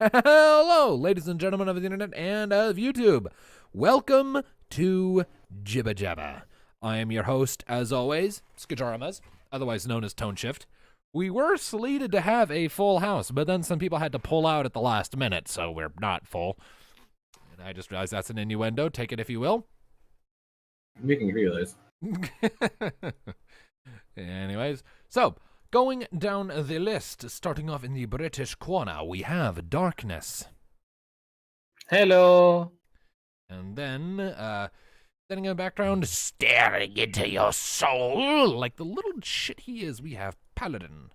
Hello, ladies and gentlemen of the internet and of YouTube. Welcome to Jibber Jabber. I am your host, as always, Skajaramas, otherwise known as Tone Shift. We were slated to have a full house, but then some people had to pull out at the last minute, so we're not full. And I just realized that's an innuendo. Take it if you will. I'm making you realize. Anyways, so going down the list, starting off in the British corner, we have Darkness. Hello. And then, standing in the background, staring into your soul, like the little shit he is, we have Paladin.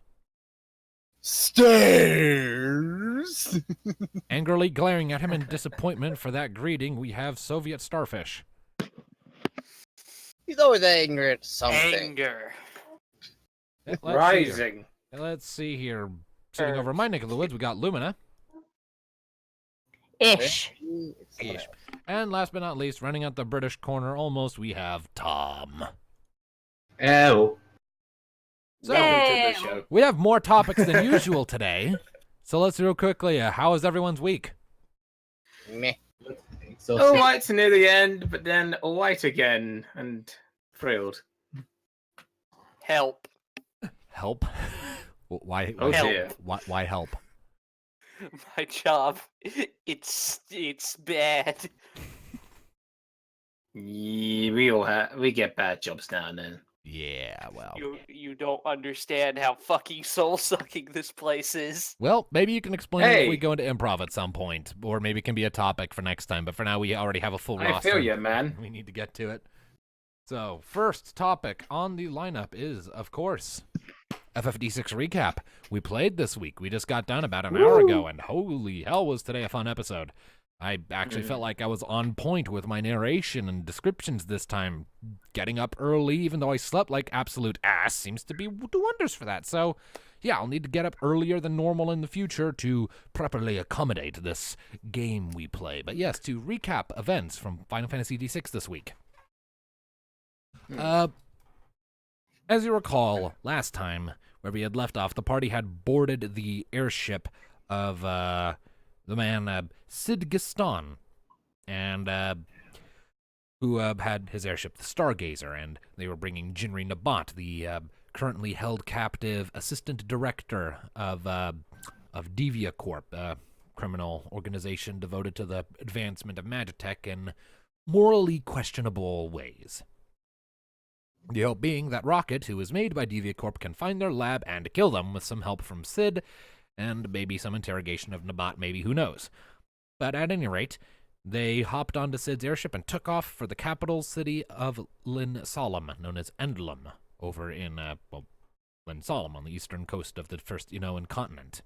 Stairs! Angrily glaring at him in disappointment for that greeting, we have Soviet Starfish. He's always angry at something. Anger. Rising. Let's see here. Sitting over my neck of the woods, we got Lumina. Ish. Ish. And last but not least, running out the British corner almost, we have Tom. Ow. So, we have more topics than usual today. So let's real quickly, how was everyone's week? Meh. So All right to near the end, but then all right again, and thrilled. Help. Help? Why? Oh, help? dear. Why help? My job. It's bad. Yeah, we get bad jobs now and then. Yeah, well. You don't understand how fucking soul sucking this place is. Well, maybe you can explain it if Hey. we go into improv at some point, or maybe it can be a topic for next time. But for now, we already have a full I roster. feel you, man. We need to get to it. So, first topic on the lineup is, of course, FFD6 recap. We played this week. We just got done about an hour ago, and holy hell was today a fun episode. I actually felt like I was on point with my narration and descriptions this time. Getting up early, even though I slept like absolute ass, seems to do wonders for that. So, yeah, I'll need to get up earlier than normal in the future to properly accommodate this game we play. But yes, to recap events from Final Fantasy D6 this week. As you recall, last time, where we had left off, the party had boarded the airship of the man Sid Gaston, and who had his airship, the Stargazer, and they were bringing Jinri Nabat, the currently held captive assistant director of Devia Corp, a criminal organization devoted to the advancement of Magitech in morally questionable ways. The hope being that Rocket, who is made by Devia Corp, can find their lab and kill them with some help from Sid, and maybe some interrogation of Nabat, maybe, who knows. But at any rate, they hopped onto Sid's airship and took off for the capital city of Lin Solemn, known as Endlum, over in, Lin Solemn, on the eastern coast of the first Inoan continent.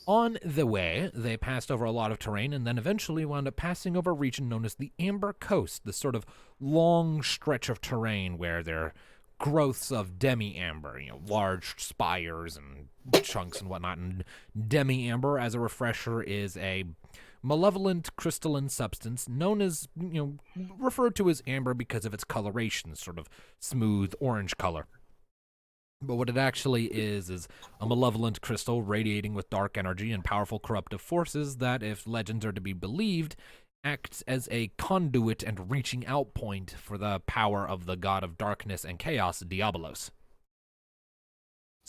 On the way, they passed over a lot of terrain and then eventually wound up passing over a region known as the Amber Coast, this sort of long stretch of terrain where there are growths of demi-amber, large spires and chunks and whatnot. And demi-amber, as a refresher, is a malevolent crystalline substance known as, referred to as amber because of its coloration, sort of smooth orange color. But what it actually is a malevolent crystal radiating with dark energy and powerful corruptive forces that, if legends are to be believed, acts as a conduit and reaching out point for the power of the god of darkness and chaos, Diabolos.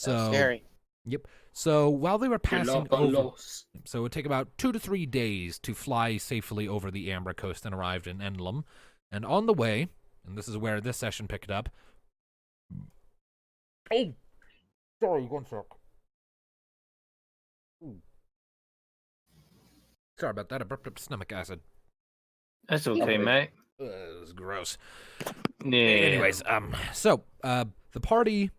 That's scary. Yep. So while they were passing over, so it would take about 2 to 3 days to fly safely over the Amber Coast and arrived in Endlum. And on the way, and this is where this session picked up. Oh, sorry, one sec. Sorry about that. Abrupt stomach acid. That's okay, mate. It was gross. Yeah. Anyways, so the party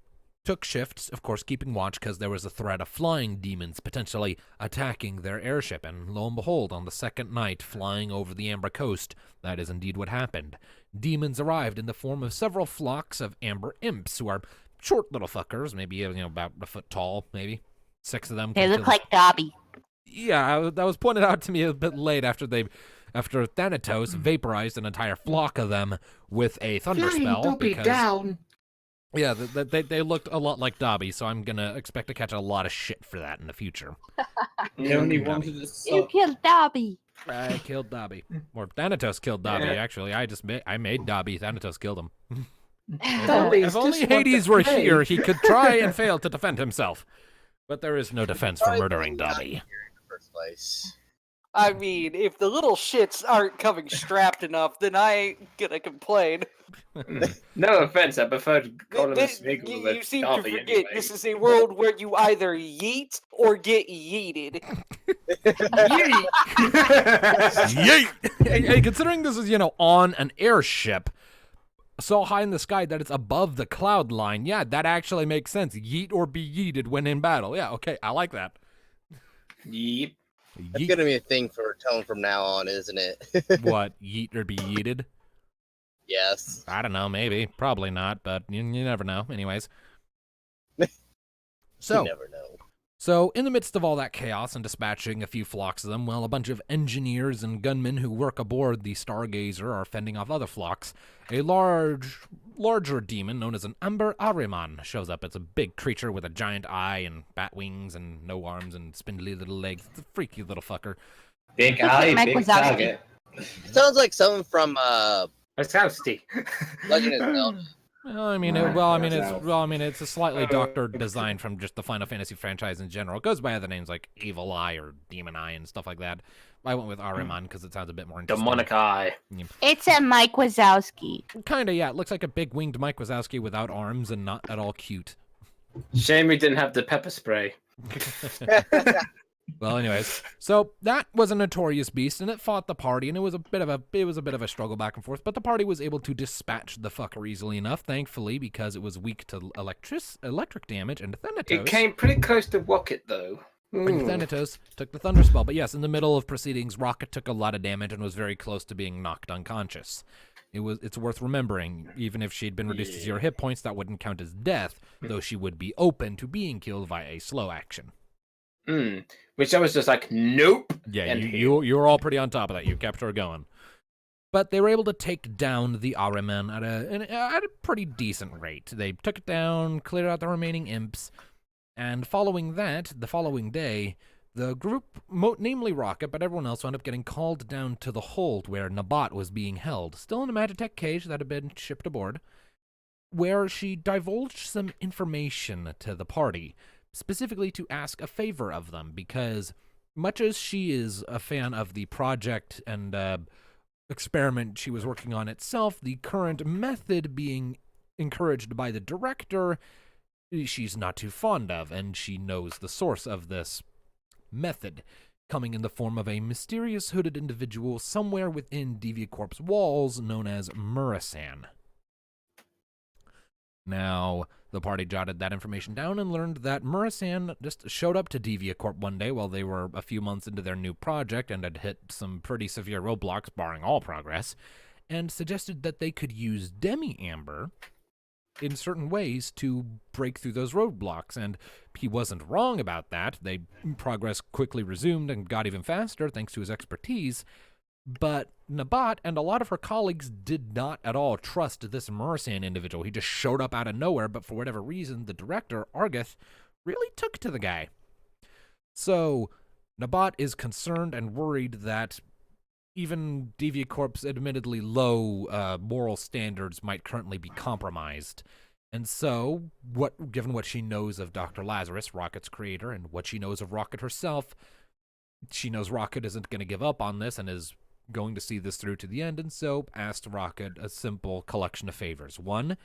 took shifts, of course, keeping watch because there was a threat of flying demons potentially attacking their airship. And lo and behold, on the second night flying over the Amber Coast, that is indeed what happened. Demons arrived in the form of several flocks of amber imps who are short little fuckers, maybe about a foot tall, maybe 6 of them. They look like Dobby. Yeah, that was pointed out to me a bit late after Thanatos vaporized an entire flock of them with a thunder spell. Dobby down. Yeah, they looked a lot like Dobby, so I'm gonna expect to catch a lot of shit for that in the future. He only Dobby. wanted to You suck. killed Dobby. I killed Dobby. Or Thanatos killed Dobby, Yeah. actually. I made Dobby. Thanatos killed him. Dobby's If only just want Hades to were play. here, he could try and fail to defend himself. But there is no defense for Probably murdering not Dobby. here in the first place. I mean, if the little shits aren't coming strapped enough, then I ain't gonna complain. No offense, I prefer calling him a Th- snake you, with you seem to Dobby forget anyway. this is a world where you either yeet or get yeeted. Yay! Hey, considering this is, on an airship so high in the sky that it's above the cloud line, yeah, that actually makes sense. Yeet or be yeeted when in battle. Yeah, okay, I like that. Yep. That's Yeet. gonna be a thing for tone from now on, isn't it? What, yeet or be yeeted? Yes. I don't know, maybe. Probably not, but you never know. Anyways. You So, never know. in the midst of all that chaos and dispatching a few flocks of them, while a bunch of engineers and gunmen who work aboard the Stargazer are fending off other flocks, a larger demon known as an Amber Ahriman shows up. It's a big creature with a giant eye and bat wings and no arms and spindly little legs. It's a freaky little fucker. Big Looks like eye, Mike big Wazowski. target. Sounds like someone from Wazowski. Legend of Zelda. It's a slightly doctored design from just the Final Fantasy franchise in general. It goes by other names like Evil Eye or Demon Eye and stuff like that. I went with Ahriman because it sounds a bit more interesting. Demonic eye. It's a Mike Wazowski. Kinda, yeah. It looks like a big winged Mike Wazowski without arms and not at all cute. Shame we didn't have the pepper spray. Well, anyways, so that was a notorious beast, and it fought the party, and it was a bit of a struggle back and forth. But the party was able to dispatch the fucker easily enough, thankfully, because it was weak to electric damage. And Thanatos, It came pretty close to Rocket, though. and Thanatos took the thunder spell. But yes, in the middle of proceedings, Rocket took a lot of damage and was very close to being knocked unconscious. It's worth remembering, even if she'd been reduced to 0 hit points, that wouldn't count as death, though she would be open to being killed via a slow action. Which I was just like, nope. Yeah, And you were all pretty on top of that. You kept her going. But they were able to take down the Ahriman at a pretty decent rate. They took it down, cleared out the remaining imps, and following that, the following day, the group, namely Rocket, but everyone else, wound up getting called down to the hold where Nabat was being held, still in a Magitech cage that had been shipped aboard, where she divulged some information to the party, specifically to ask a favor of them, because much as she is a fan of the project and experiment she was working on itself, the current method being encouraged by the director, she's not too fond of, and she knows the source of this method, coming in the form of a mysterious hooded individual somewhere within DeviaCorp's walls known as Murasan. Now, the party jotted that information down and learned that Murasan just showed up to DeviaCorp one day while they were a few months into their new project and had hit some pretty severe roadblocks, barring all progress, and suggested that they could use Demi-Amber in certain ways to break through those roadblocks, and he wasn't wrong about that. Progress quickly resumed and got even faster thanks to his expertise. But Nabat and a lot of her colleagues did not at all trust this Murasan individual. He just showed up out of nowhere, but for whatever reason, the director, Argeth, really took to the guy. So, Nabat is concerned and worried that even DeviaCorp's admittedly low moral standards might currently be compromised. And so, given what she knows of Dr. Lazarus, Rocket's creator, and what she knows of Rocket herself, she knows Rocket isn't going to give up on this and is going to see this through to the end, and so asked Rocket a simple collection of favors. 1,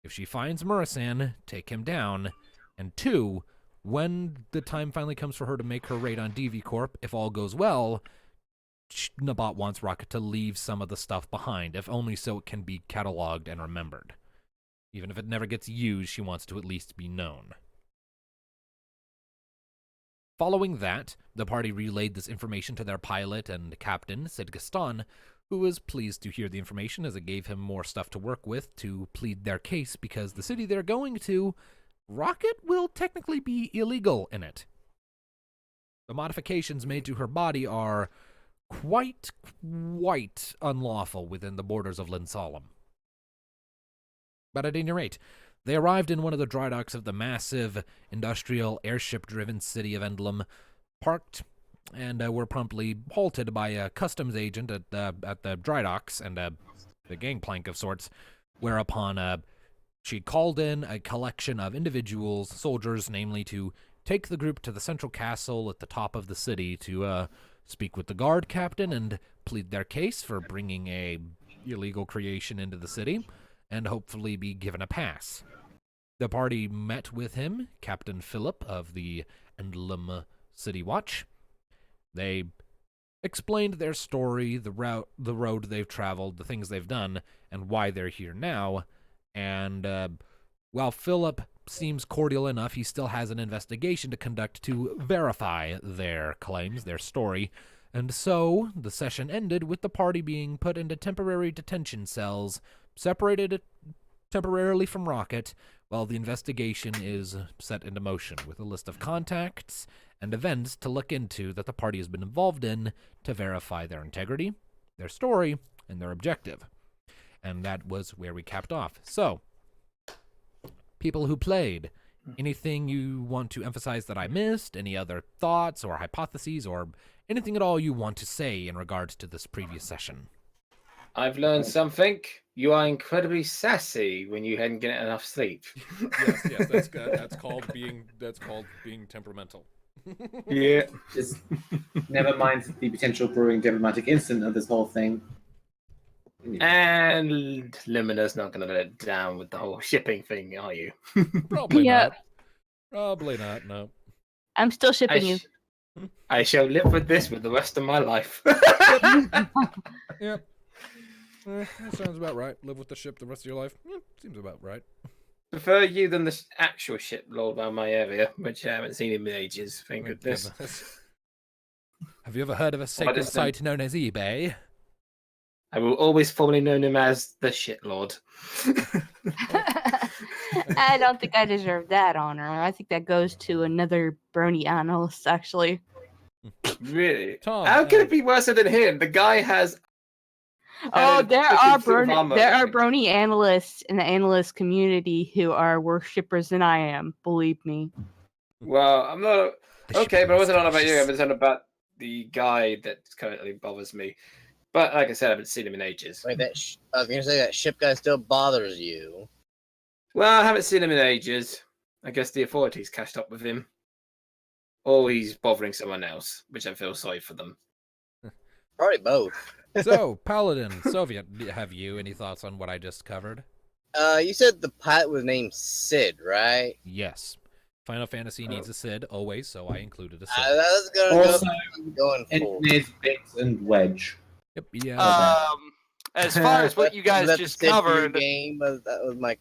if she finds Murasan, take him down. And 2, when the time finally comes for her to make her raid on DeviaCorp, if all goes well, Nabat wants Rocket to leave some of the stuff behind, if only so it can be cataloged and remembered. Even if it never gets used, she wants to at least be known. Following that, the party relayed this information to their pilot and captain, Sid Gaston, who was pleased to hear the information as it gave him more stuff to work with to plead their case, because the city they're going to, Rocket will technically be illegal in it. The modifications made to her body are quite unlawful within the borders of Linsalem. But at any rate, they arrived in one of the dry docks of the massive, industrial, airship-driven city of Endlem, parked and were promptly halted by a customs agent at the dry docks and the gangplank of sorts, whereupon she called in a collection of individuals, soldiers, namely, to take the group to the central castle at the top of the city to speak with the guard captain and plead their case for bringing a illegal creation into the city, and hopefully be given a pass. The party met with him, Captain Philip of the Endlem City Watch. They explained their story, the road they've traveled, the things they've done, and why they're here now. And while Philip seems cordial enough, he still has an investigation to conduct to verify their claims, their story. And so the session ended with the party being put into temporary detention cells, separated temporarily from Rocket, while the investigation is set into motion with a list of contacts and events to look into that the party has been involved in to verify their integrity, their story, and their objective. And that was where we capped off. So, people who played, anything you want to emphasize that I missed? Any other thoughts or hypotheses or anything at all you want to say in regards to this previous session? I've learned something. You are incredibly sassy when you hadn't get enough sleep. Yes, that's called being temperamental. Yeah. Just never mind the potential brewing diplomatic incident of this whole thing. And Lumina's not going to let it down with the whole shipping thing, are you? Probably Yeah. not. Probably not, no. I'm still shipping you. I shall live with this for the rest of my life. Yep. That sounds about right. Live with the ship the rest of your life. Seems about right. Prefer you than the actual ship lord around my area, which I haven't seen in ages, thank goodness. Have you ever heard of a sacred just site known as eBay? I will always formerly know him as the shit lord. I don't think I deserve that honor. I think that goes to another brony analyst, actually. Really? Tom, How could it be worse than him? The guy has. Oh, had there a are different armor. brony analysts in the analyst community who are worse shippers than I am. Believe me. Well, I'm not. The Okay, shipping but I wasn't on is about you. I delicious. was on about the guy that currently bothers me. But like I said, I haven't seen him in ages. Wait, I was gonna say that ship guy still bothers you. Well, I haven't seen him in ages. I guess the authorities catched up with him. Or he's bothering someone else, which I feel sorry for them. Probably both. So, Paladin, Soviet, have you any thoughts on what I just covered? You said the pilot was named Sid, right? Yes. Final Fantasy needs a Sid, always, so I included a Sid. That was gonna Also, going for. Engineers, Bits, and Wedge. Yep, yeah. As far as what you guys Was that just the Sid covered, game? That was my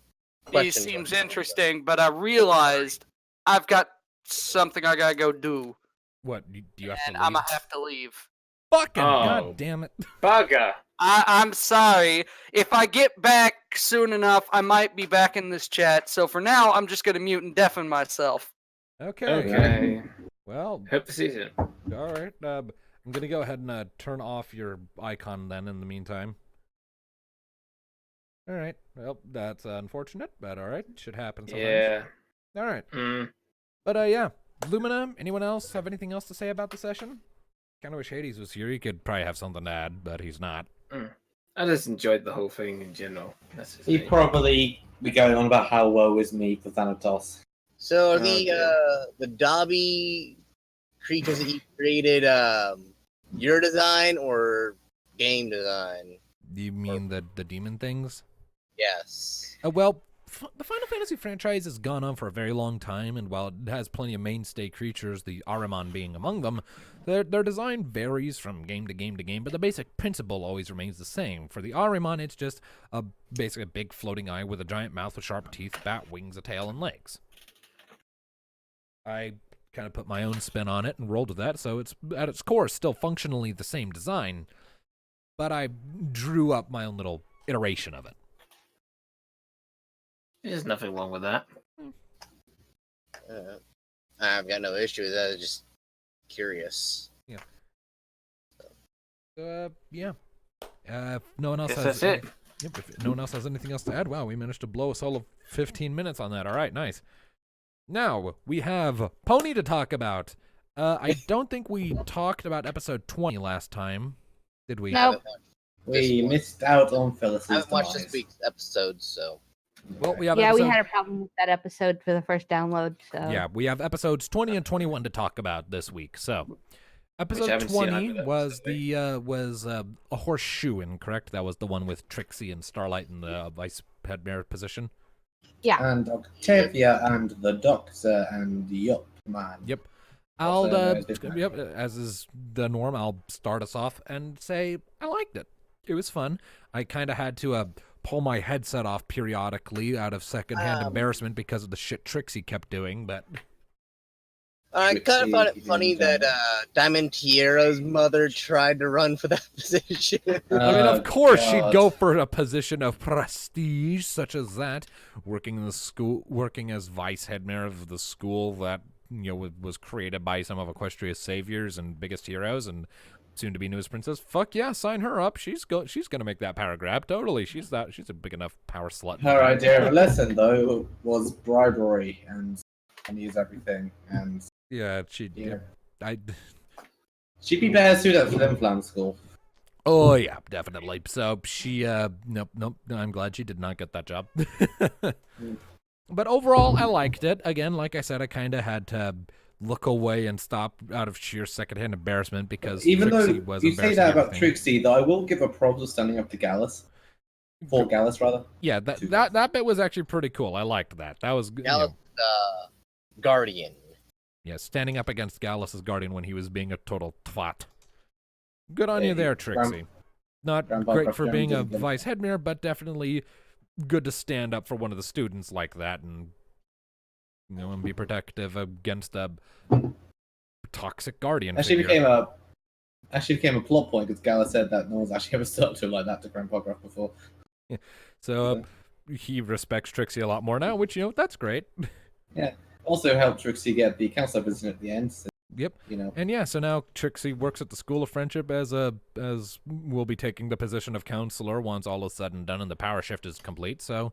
he question. seems interesting, but I realized I've got something I gotta go do, What, do you have and to leave? I'm gonna have to leave. Fucking Oh. god damn it. Bugger! I'm sorry. If I get back soon enough, I might be back in this chat. So for now, I'm just gonna mute and deafen myself. Okay. Okay. Well, Hope to see you. alright. I'm gonna go ahead and turn off your icon then in the meantime. Alright. Well, that's unfortunate, but alright. Should happen sometimes. Yeah. Alright. Mm. But yeah. Lumina, anyone else have anything else to say about the session? Kinda wish Hades was here. He could probably have something to add, but he's not. I just enjoyed the whole thing in general. That's just He me. probably be going on about how woe is me for Thanatos. So are Okay. the Dobby creatures that you created your design or game design? Do you mean the demon things? Yes. Well, the Final Fantasy franchise has gone on for a very long time, and while it has plenty of mainstay creatures, the Ahriman being among them, their design varies from game to game to game, but the basic principle always remains the same. For the Ahriman, it's just basically a big floating eye with a giant mouth with sharp teeth, bat wings, a tail, and legs. I kind of put my own spin on it and rolled with that, so it's at its core still functionally the same design, but I drew up my own little iteration of it. There's nothing wrong with that. I've got no issue with that. I was just curious. Yeah. If no one else Guess has that's it. Yep, if no one else has anything else to add, wow, we managed to blow a solo 15 minutes on that. All right, nice. Now we have Pony to talk about. I don't think we talked about episode 20 last time, did we? No. We missed out on Phyllis's I haven't watched demise. this week's episode, so Well, we have Yeah, we episode- had a problem with that episode for the first download. So Yeah, we have episodes 20 and 21 to talk about this week. So, episode haven't seen 20 either of was those, a horseshoe, incorrect? That was the one with Trixie and Starlight in the vice headmare position. And Octavia and the Doctor and Yup Man. Yep. Also I'll known as Big Man. yep, as is the norm, I'll start us off and say I liked it. It was fun. I kind of had to pull my headset off periodically out of secondhand embarrassment because of the shit Trixie kept doing, but I kind of found it Trixie funny and, that Diamond Tierra's mother tried to run for that position. I mean, Oh, of course, she'd God. go for a position of prestige such as that, working in the school, working as vice headmare of the school that was created by some of Equestria's saviors and biggest heroes, and soon to be newest princess. Fuck yeah, sign her up. She's gonna make that power grab. Totally, she's a big enough power slut. Her idea of a lesson, though, was bribery and money is everything. And Yeah, yeah, I. she'd be better suited at Flim Flam School. Oh yeah, definitely. So she, nope. I'm glad she did not get that job. But overall, I liked it. Again, like I said, I kind of had to look away and stop out of sheer secondhand embarrassment because Even Trixie though was you say embarrassing that about everything. Trixie, though, I will give her props for standing up to Gallus. For Gallus, rather. Yeah, that bit was actually pretty cool. I liked that. That was Gallus, Guardian. yeah, standing up against Gallus's guardian when he was being a total twat. Good on Yeah, you there, Grandpa- Trixie. Not Grandpa great Gruff for Jones being a didn't get it. vice headmare, but definitely good to stand up for one of the students like that and and be protective against a toxic guardian Actually figure. became a plot point because Gallus said that no one's actually ever stood up to him like that to Grandpa Gruff before. So he respects Trixie a lot more now, which that's great. Also helped Trixie get the counselor position at the end. So, Yep. And yeah, so now Trixie works at the School of Friendship as will be taking the position of counselor once all is said and done and the power shift is complete. So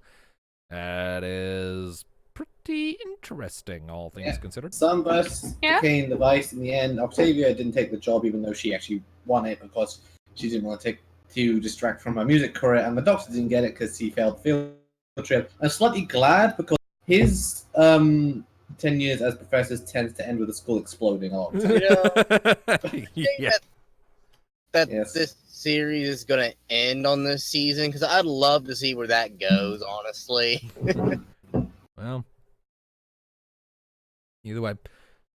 that is pretty interesting, all things Yeah. considered. Sunburst Yeah. became the vice in the end. Octavia didn't take the job even though she actually won it because she didn't want to distract from her music career, and the Doctor didn't get it because he failed the field trip. I'm slightly glad because his 10 years as professor tends to end with the school exploding a lot. of the time. Yeah. That Yes. this series is gonna end on this season because I'd love to see where that goes. Honestly, Well, either way,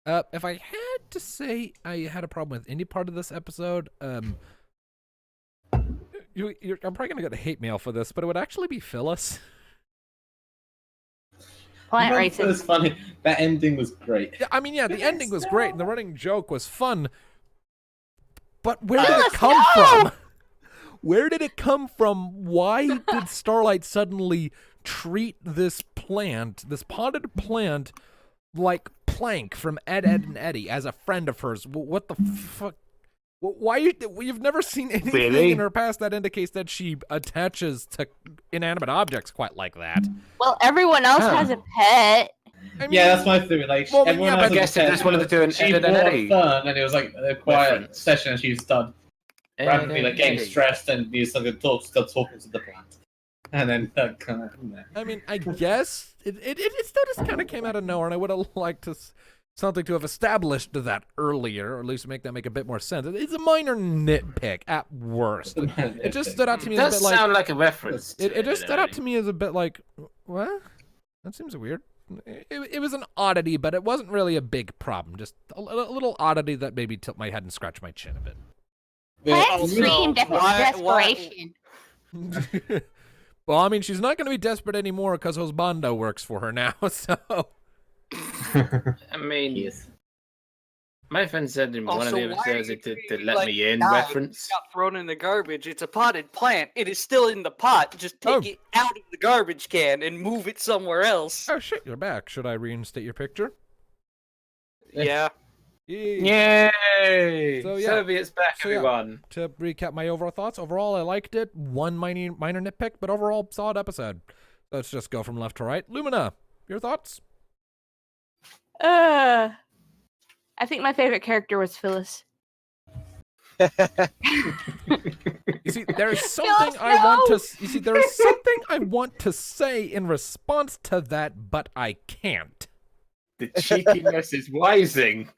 if I had to say I had a problem with any part of this episode, I'm probably gonna get hate mail for this, but it would actually be Phyllis. plant It racing. was funny. That ending was great. Yeah, I mean, yeah, the ending was great, and the running joke was fun. But where did it Phyllis, come no! from? Where did it come from? Why did Starlight suddenly treat this plant, this potted plant, like Plank from Ed, Ed, and Eddie as a friend of hers? What the fuck? Why you've never seen anything Really? in her past that indicates that she attaches to inanimate objects quite like that? Well, everyone else Huh. has a pet. I mean, Yeah, that's my theory. Like, Well, everyone yeah, else but I was guess they upset just wanted to do an she Ed and brought Eddie fun, and it was like a quiet reference. session, and she was done randomly like getting stressed, and you still talking to the plant, and then that kind of. I mean, I guess it still just kind of came out of nowhere, and I would have liked something to have established that earlier, or at least make a bit more sense. It's a minor nitpick at worst. It just stood out to me It as a does bit like sound like a reference. it just stood out to me as a bit like what? That seems weird. It was an oddity, but it wasn't really a big problem. Just a little oddity that maybe tilt my head and scratch my chin a bit. Plant also, scream why- desperation. Well, I mean, she's not going to be desperate anymore because Hosbando works for her now, so. I mean, Yes. my friend said in one of Also, the why episodes are it you did treating let like me in died? reference. Got thrown in the garbage. It's a potted plant. It is still in the pot. Just take Oh. it out of the garbage can and move it somewhere else. Oh shit, you're back. Should I reinstate your picture? Yeah. Yay. Yay! So, yeah. Soviet's back, So, yeah. everyone. To recap my overall thoughts, overall I liked it. One minor nitpick, but overall solid episode. Let's just go from left to right. Lumina, your thoughts? I I think my favorite character was Phyllis. You see, there's something I want to. You see, there is something I want to say in response to that, but I can't. The cheekiness is rising.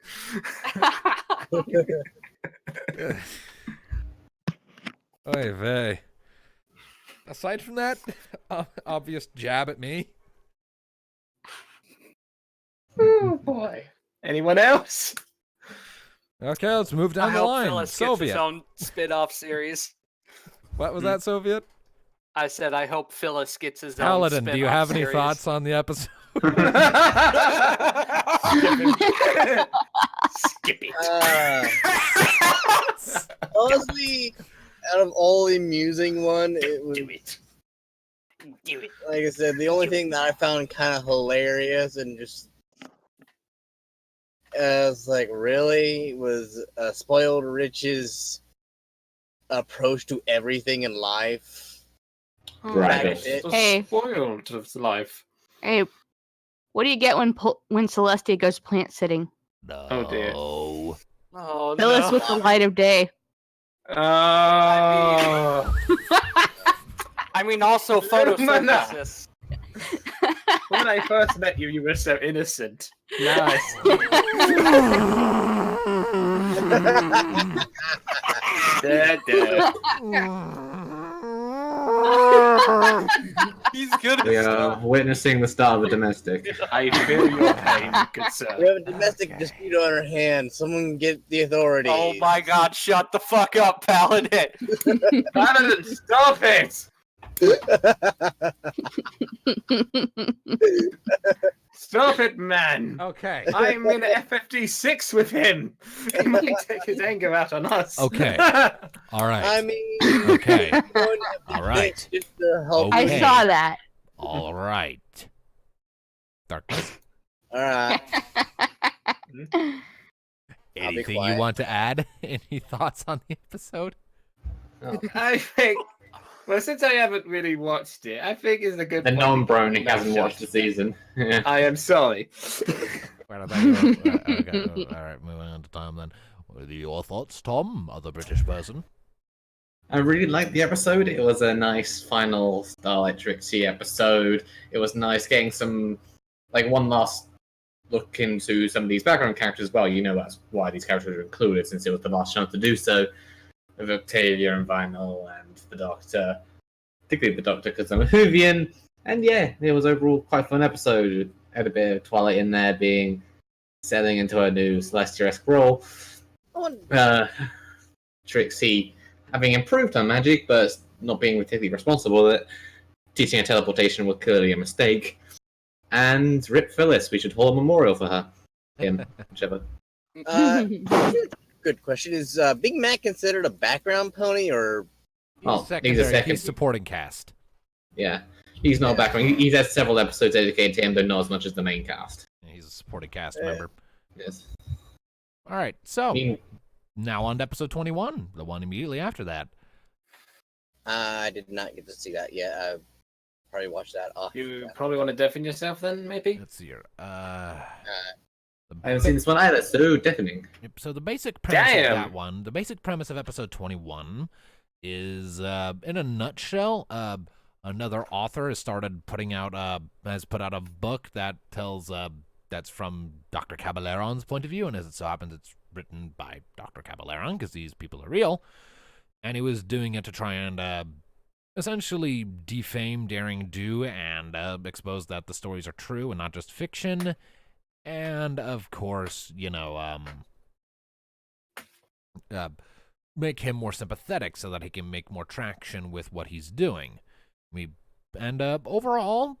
Oy vey. Aside from that, obvious jab at me. Oh boy. Anyone else? Okay, let's move down I the hope line. Phyllis gets Soviet. his own spin-off series. What was that, Soviet? I said I hope Phyllis gets his own Paladin, spin-off do you have any series. thoughts on the episode? Skip it. Honestly, out of all the amusing one, it was, Do it. Do it. like I said, the only thing that I found kind of hilarious and just was like, really, was Spoiled Rich's approach to everything in life. Right. That's it. Hey. Spoiled of life. Hey, what do you get when Celestia goes plant sitting? No. Oh, dear. Oh, Phyllis no. with the light of day. Oh. I mean, also photosynthesis. When I first met you, you were so innocent. Nice. He's good We at are stuff. witnessing the start of a domestic. I feel your pain, good sir. We have a domestic dispute on our hands. Someone get the authorities. Oh my god, shut the fuck up, Paladin. Paladin, stop it! Stop it, man! Okay. I'm in F56 with him. He might take his anger out on us. Okay. All right. I mean, Okay. all right. Just to help. I Okay. saw that. All right. Darkness. All right. be Anything you quiet. want to add? Any thoughts on the episode? I think, well, since I haven't really watched it, I think it's a good The point. non-brony hasn't watched the season. Yeah. I am sorry. Where did that go? Okay. All right, moving on to Tom then. What are your thoughts, Tom, other British person? I really liked the episode. It was a nice final Starlight Trixie episode. It was nice getting some, like, one last look into some of these background characters as well. You know that's why these characters are included, since it was the last chance to do so. With Octavia and Vinyl and the Doctor. Particularly the Doctor, because I'm a Whovian. And yeah, it was overall quite a fun episode. It had a bit of Twilight in there, settling into a new Celestia-esque role. Trixie having improved her magic, but not being particularly responsible with it. Teaching her teleportation was clearly a mistake. And Rip Phyllis, we should hold a memorial for her. Him, whichever. Good question. Is Big Mac considered a background pony, or Oh, he's a secondary. second. He's supporting cast. Yeah. He's not background. He's had several episodes dedicated to him, but not as much as the main cast. He's a supporting cast member. Yes. All right, so I mean, now on to episode 21, the one immediately after that. I did not get to see that yet. I probably watched that off. You probably want to deafen yourself then, maybe? Let's see here. I haven't seen this one either, so deafening. Yep, so the basic premise Damn. of that one, the basic premise of episode 21 is, in a nutshell, another author has started putting out, has put out a book that tells, that's from Dr. Caballeron's point of view, and as it so happens, it's written by Dr. Caballeron, because these people are real, and he was doing it to try and, essentially defame Daring Do and, expose that the stories are true and not just fiction, and, of course, you know, make him more sympathetic so that he can make more traction with what he's doing. Overall,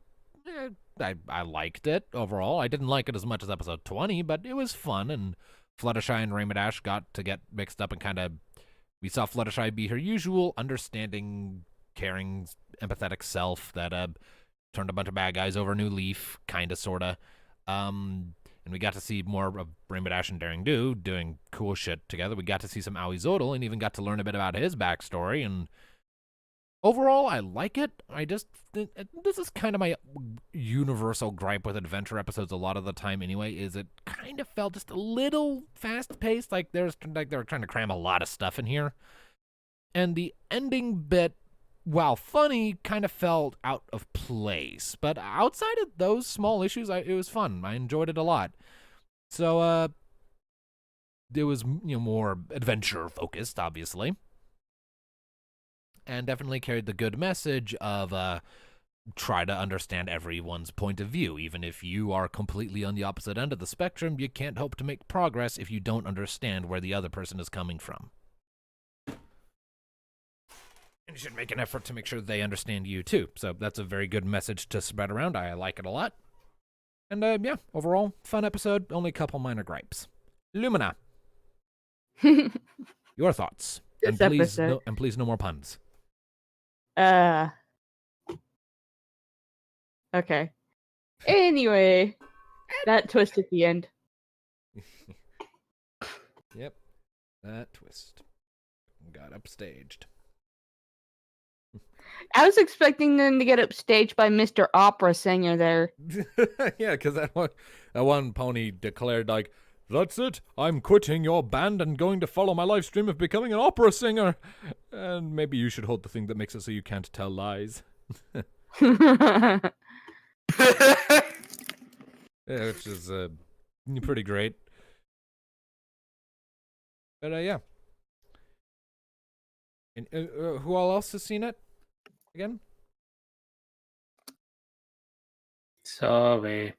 I liked it. Overall, I didn't like it as much as episode 20, but it was fun, and Fluttershy and Raymond got to get mixed up and kind of... We saw Fluttershy be her usual, understanding, caring, empathetic self that turned a bunch of bad guys over a new leaf, kind of, sort of. And we got to see more of Rainbow Dash and Daring Do doing cool shit together. We got to see some Aoi Zodal and even got to learn a bit about his backstory. And overall, I like it. This is kind of my universal gripe with adventure episodes a lot of the time anyway, is it kind of felt just a little fast-paced, like they were trying to cram a lot of stuff in here. And the ending bit, while funny, kind of felt out of place. But outside of those small issues, it was fun. I enjoyed it a lot. So, it was, more adventure-focused, obviously. And definitely carried the good message of try to understand everyone's point of view. Even if you are completely on the opposite end of the spectrum, you can't hope to make progress if you don't understand where the other person is coming from. And you should make an effort to make sure they understand you, too. So that's a very good message to spread around. I like it a lot. And, yeah, overall, fun episode. Only a couple minor gripes. Lumina, your thoughts. This And please, no more puns. Okay. Anyway, that twist at the end. Yep, that twist got upstaged. I was expecting them to get upstaged by Mr. Opera Singer there. Yeah, because that one pony declared, like, "That's it, I'm quitting your band and going to follow my live stream of becoming an opera singer. And maybe you should hold the thing that makes it so you can't tell lies." Yeah, which is pretty great. But yeah. And who all else has seen it? Again? Sorry.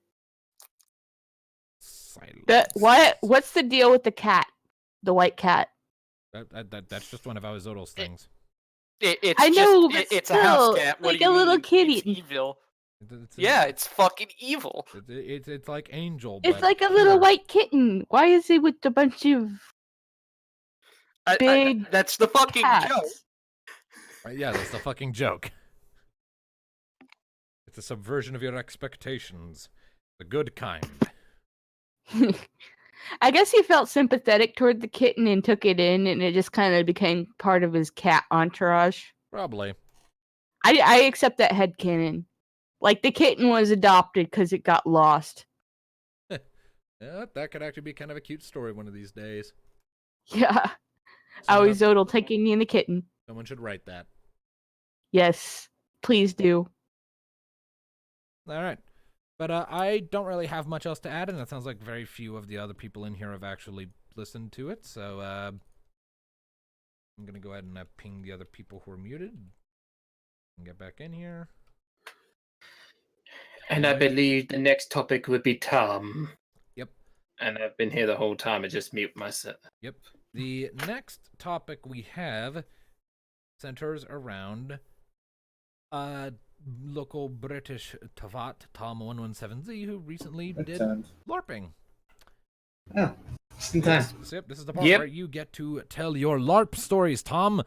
Silence. What's the deal with the cat? The white cat? That's just one of Awazoto's things. It's I know, but it's still, a house cat. What like do you a little mean? kitty. It's evil. It's Yeah, it's fucking evil. It's like Angel. It's but like a little cuter. white kitten. Why is it with a bunch of big that's the fucking cats? joke. Yeah, that's the fucking joke. It's a subversion of your expectations. The good kind. I guess he felt sympathetic toward the kitten and took it in, and it just kind of became part of his cat entourage. Probably. I accept that headcanon. Like, the kitten was adopted because it got lost. Yeah, that could actually be kind of a cute story one of these days. Yeah. Awazoto taking in the kitten. Someone should write that. Yes. Please do. All right. But I don't really have much else to add, and it sounds like very few of the other people in here have actually listened to it. So I'm going to go ahead and ping the other people who are muted and get back in here. And I believe the next topic would be Tom. Yep. And I've been here the whole time. I just mute myself. Yep. The next topic we have centers around local British Tavat Tom117Z, who recently did LARPing. Oh, just in time. So, this is the part where you get to tell your LARP stories, Tom.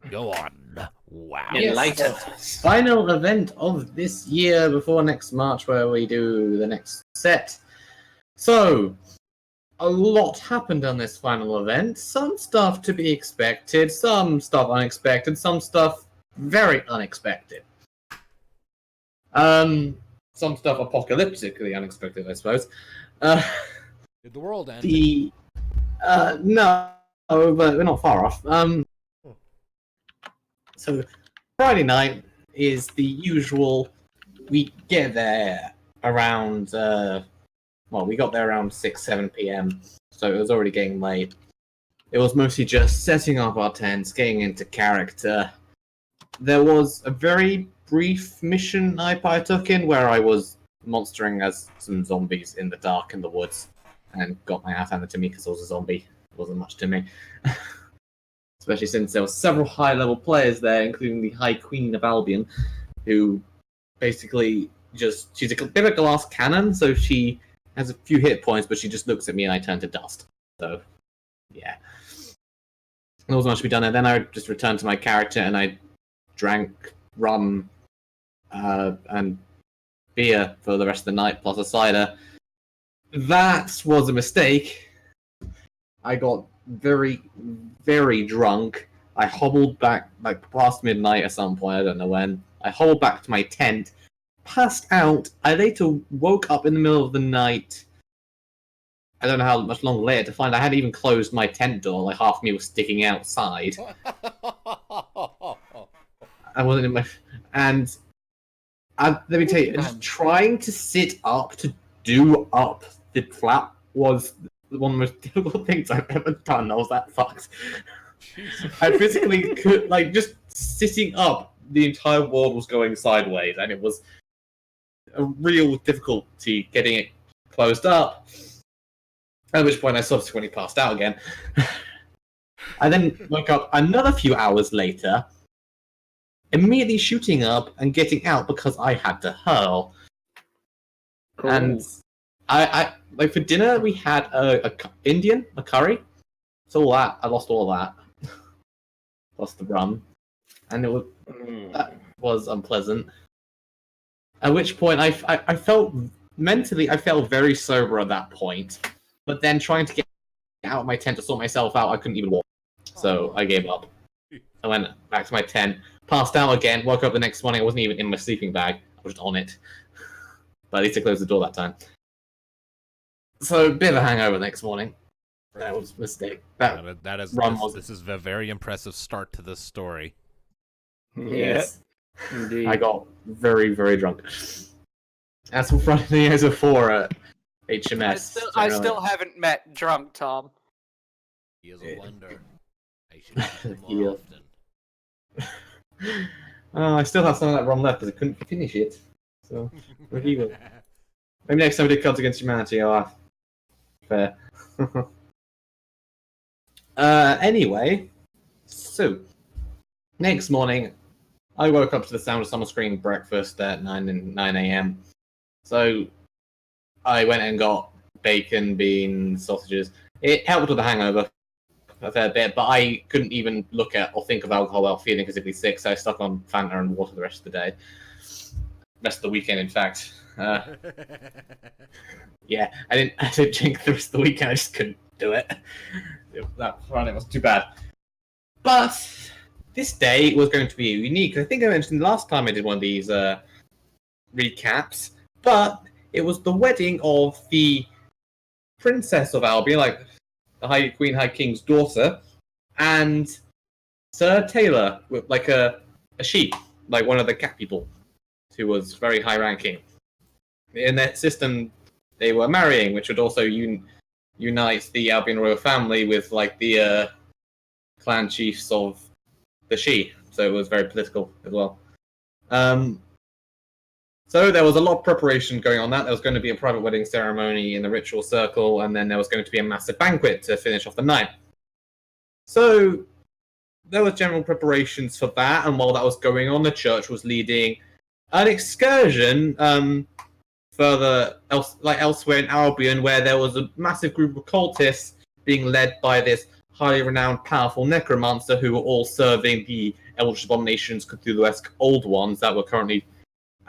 Go on. Wow. Enlighten. Final event of this year before next March, where we do the next set. So, a lot happened on this final event. Some stuff to be expected, some stuff unexpected, some stuff very unexpected. Some stuff apocalyptically unexpected, I suppose. Did the world end? No, but we're not far off. So, Friday night is the usual. We get there around, we got there around 6, 7 p.m., so it was already getting late. It was mostly just setting up our tents, getting into character. There was a very brief mission I partook in where I was monstering as some zombies in the dark in the woods and got my ass handed to me because I was a zombie. It wasn't much to me. Especially since there were several high-level players there, including the High Queen of Albion, who basically she's a bit of a glass cannon, so she has a few hit points, but she just looks at me and I turn to dust. So, yeah. There wasn't much to be done, and then I just returned to my character and I drank rum and beer for the rest of the night, plus a cider. That was a mistake. I got very, very drunk. I hobbled back, like, past midnight at some point, I don't know when. I hobbled back to my tent, passed out. I later woke up in the middle of the night. I don't know how much longer later to find I hadn't even closed my tent door, like half of me was sticking outside. I wasn't in my... And let me tell you, just trying to sit up to do up the flap was one of the most difficult things I've ever done. I was that fucked. I physically could, like, just sitting up, the entire world was going sideways, and it was a real difficulty getting it closed up. At which point I subsequently passed out again. I then woke up another few hours later, immediately shooting up and getting out because I had to hurl. Cool. And I like for dinner we had a curry. So all that I lost all that, lost the rum, and that was unpleasant. At which point I felt mentally I felt very sober at that point, but then trying to get out of my tent to sort myself out, I couldn't even walk, so I gave up. I went back to my tent, passed out again, woke up the next morning. I wasn't even in my sleeping bag. I was just on it. But at least I closed the door that time. So, a bit of a hangover the next morning. That was a mistake. This is a very impressive start to this story. Yes. Indeed. I got very, very drunk. That's what Friday the Years Before at HMS. I still haven't met drunk Tom. He is a wonder. I should have him Yeah. more often. I still have some of that rum left because I couldn't finish it. So, maybe next time we do Cards Against Humanity, I'll have. Fair. Anyway, so next morning, I woke up to the sound of someone screaming breakfast at 9 a.m. So I went and got bacon, beans, sausages. It helped with the hangover a fair bit, but I couldn't even look at or think of alcohol while feeling physically sick, so I stuck on Fanta and water the rest of the day. Rest of the weekend, in fact. Yeah, I didn't drink the rest of the weekend. I just couldn't do it. That Friday was too bad. But this day was going to be unique. I think I mentioned last time I did one of these recaps, but it was the wedding of the Princess of Albion, like the High King's daughter, and Sir Taylor, with like a sheep, like one of the cat people, who was very high ranking. In that system, they were marrying, which would also unite the Albion royal family with like the clan chiefs of the Sidhe. So it was very political as well. So there was a lot of preparation going on that. There was going to be a private wedding ceremony in the ritual circle, and then there was going to be a massive banquet to finish off the night. So there were general preparations for that, and while that was going on, the church was leading an excursion further elsewhere in Albion, where there was a massive group of cultists being led by this highly renowned, powerful necromancer who were all serving the Eldritch Abominations, Cthulhu-esque Old Ones that were currently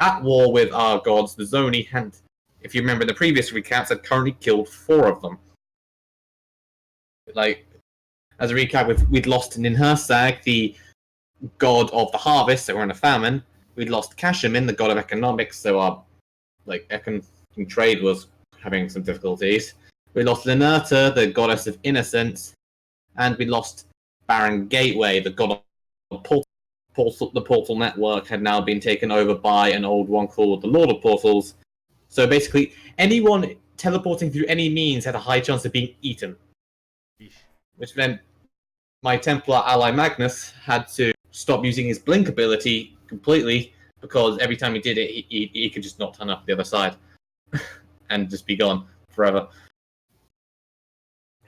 at war with our gods, the Zoni, and if you remember the previous recaps, had currently killed 4 of them. Like, as a recap, we'd lost Ninhursag, the god of the harvest, so we're in a famine. We'd lost Kashamin, the god of economics, so our trade was having some difficulties. We lost Linerta, the goddess of innocence, and we lost Baron Gateway, the god of portal. The portal network had now been taken over by an old one called the Lord of Portals. So basically, anyone teleporting through any means had a high chance of being eaten. Which meant my Templar ally Magnus had to stop using his blink ability completely, because every time he did it, he could just not turn up the other side and just be gone forever.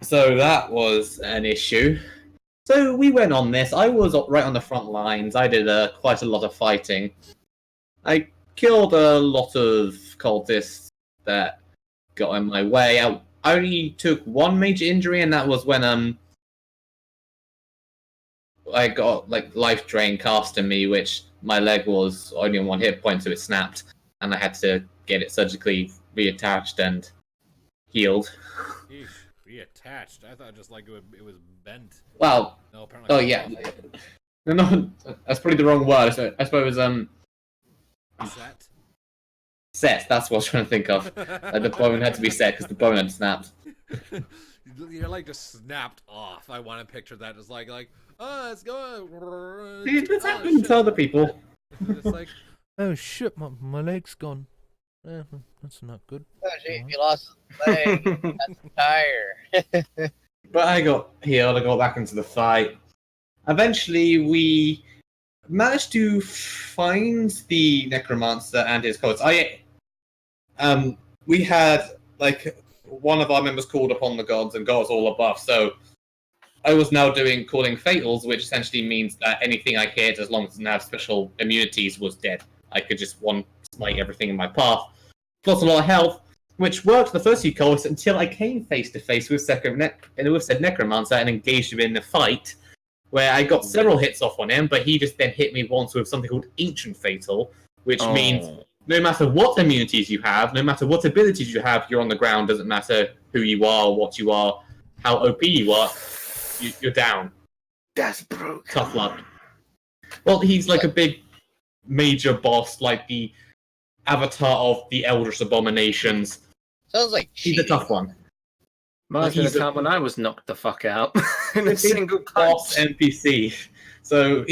So that was an issue. So we went on this. I was right on the front lines. I did quite a lot of fighting. I killed a lot of cultists that got in my way. I only took one major injury, and that was when I got life drain cast in me, which my leg was only on 1 hit point, so it snapped, and I had to get it surgically reattached and healed. Reattached? I thought just it was bent. Well, Oh, apparently. Oh yeah. No, that's probably the wrong word. I suppose Set. set. That's what I was trying to think of. The bone had to be set because the bone had snapped. You're like just snapped off. I want to picture that as like, oh, it's going. Dude, this happened to other people. It's like, oh shit, my leg's gone. That's not good. Oh, shit, you lost his leg. That's a tire. But I got healed. I got back into the fight. Eventually, we managed to find the necromancer and his cultists. We had like one of our members called upon the gods and got us all a buff. So I was now doing calling fatals, which essentially means that anything I hit, as long as it didn't have special immunities, was dead. I could just one smite everything in my path, plus a lot of health, which worked the first few cultists until I came face to face with said necromancer and engaged him in a fight, where I got several hits off on him, but he just then hit me once with something called Ancient Fatal, which means no matter what immunities you have, no matter what abilities you have, you're on the ground. Doesn't matter who you are, what you are, how OP you are, you're down. That's broke. Tough luck. Well, he's like a big major boss, like the avatar of the Eldritch Abominations. Sounds like He's a tough one. Reminds me of He's the a- time when I was knocked the fuck out in a Big single boss punch. NPC. So